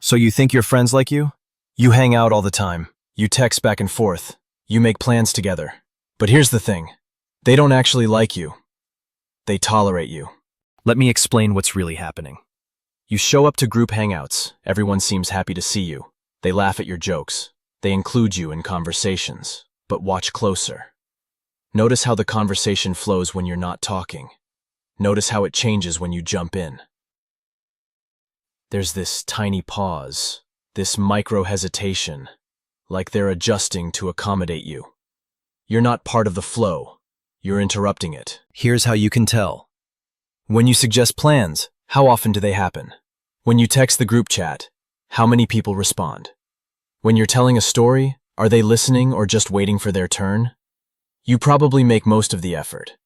So you think your friends like you? You hang out all the time. You text back and forth. You make plans together. But here's the thing. They don't actually like you. They tolerate you. Let me explain what's really happening. You show up to group hangouts. Everyone seems happy to see you. They laugh at your jokes. They include you in conversations. But watch closer. Notice how the conversation flows when you're not talking. Notice how it changes when you jump in. There's this tiny pause, this micro-hesitation, like they're adjusting to accommodate you. You're not part of the flow. You're interrupting it. Here's how you can tell. When you suggest plans, how often do they happen? When you text the group chat, how many people respond? When you're telling a story, are they listening or just waiting for their turn? You probably make most of the effort.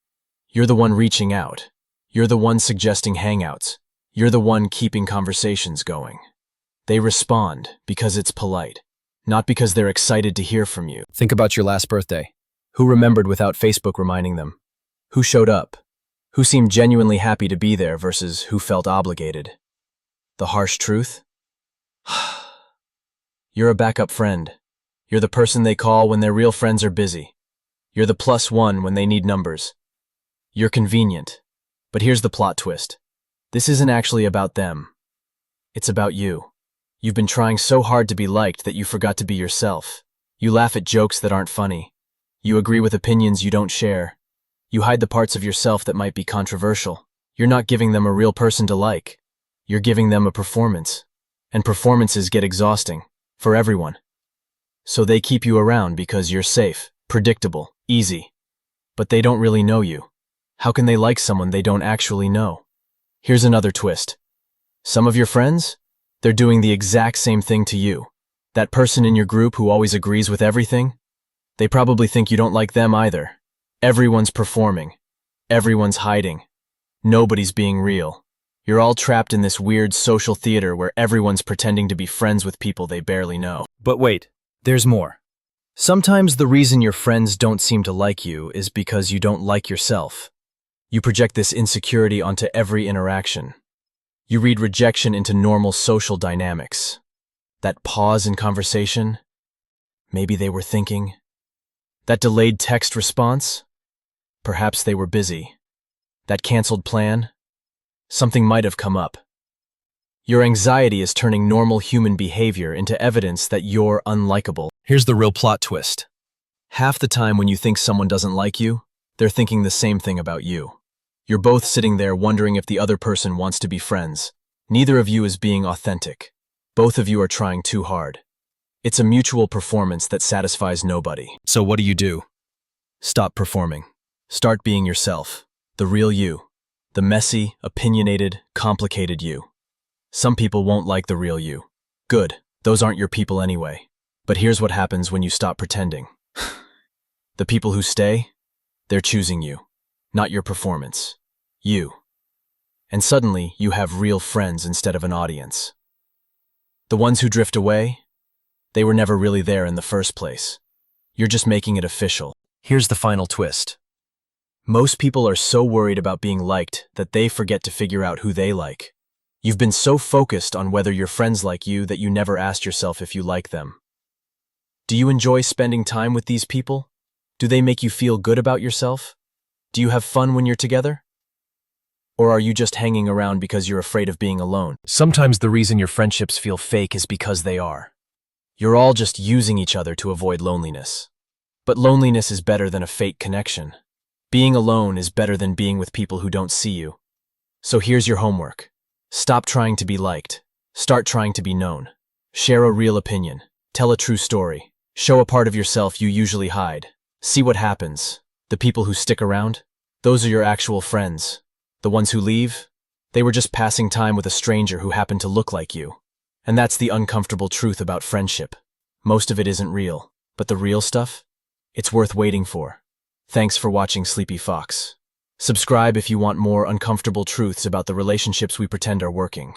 You're the one reaching out. You're the one suggesting hangouts. You're the one keeping conversations going. They respond because it's polite, not because they're excited to hear from you. Think about your last birthday. Who remembered without Facebook reminding them? Who showed up? Who seemed genuinely happy to be there versus who felt obligated? The harsh truth? You're a backup friend. You're the person they call when their real friends are busy. You're the +1 when they need numbers. You're convenient. But here's the plot twist. This isn't actually about them. It's about you. You've been trying so hard to be liked that you forgot to be yourself. You laugh at jokes that aren't funny. You agree with opinions you don't share. You hide the parts of yourself that might be controversial. You're not giving them a real person to like. You're giving them a performance. And performances get exhausting. For everyone. So they keep you around because you're safe, predictable, easy. But they don't really know you. How can they like someone they don't actually know? Here's another twist. Some of your friends? They're doing the exact same thing to you. That person in your group who always agrees with everything? They probably think you don't like them either. Everyone's performing. Everyone's hiding. Nobody's being real. You're all trapped in this weird social theater where everyone's pretending to be friends with people they barely know. But wait, there's more. Sometimes the reason your friends don't seem to like you is because you don't like yourself. You project this insecurity onto every interaction. You read rejection into normal social dynamics. That pause in conversation? Maybe they were thinking. That delayed text response? Perhaps they were busy. That canceled plan? Something might have come up. Your anxiety is turning normal human behavior into evidence that you're unlikable. Here's the real plot twist. Half the time when you think someone doesn't like you, they're thinking the same thing about you. You're both sitting there wondering if the other person wants to be friends. Neither of you is being authentic. Both of you are trying too hard. It's a mutual performance that satisfies nobody. So what do? Stop performing. Start being yourself. The real you. The messy, opinionated, complicated you. Some people won't like the real you. Good, those aren't your people anyway. But here's what happens when you stop pretending. The people who stay, they're choosing you, not your performance. You. And suddenly, you have real friends instead of an audience. The ones who drift away, they were never really there in the first place. You're just making it official. Here's the final twist. Most people are so worried about being liked that they forget to figure out who they like. You've been so focused on whether your friends like you that you never asked yourself if you like them. Do you enjoy spending time with these people? Do they make you feel good about yourself? Do you have fun when you're together? Or are you just hanging around because you're afraid of being alone? Sometimes the reason your friendships feel fake is because they are. You're all just using each other to avoid loneliness. But loneliness is better than a fake connection. Being alone is better than being with people who don't see you. So here's your homework. Stop trying to be liked. Start trying to be known. Share a real opinion. Tell a true story. Show a part of yourself you usually hide. See what happens. The people who stick around, those are your actual friends. The ones who leave, they were just passing time with a stranger who happened to look like you. And that's the uncomfortable truth about friendship. Most of it isn't real, but the real stuff? It's worth waiting for. Thanks for watching Sleepy Fox. Subscribe if you want more uncomfortable truths about the relationships we pretend are working.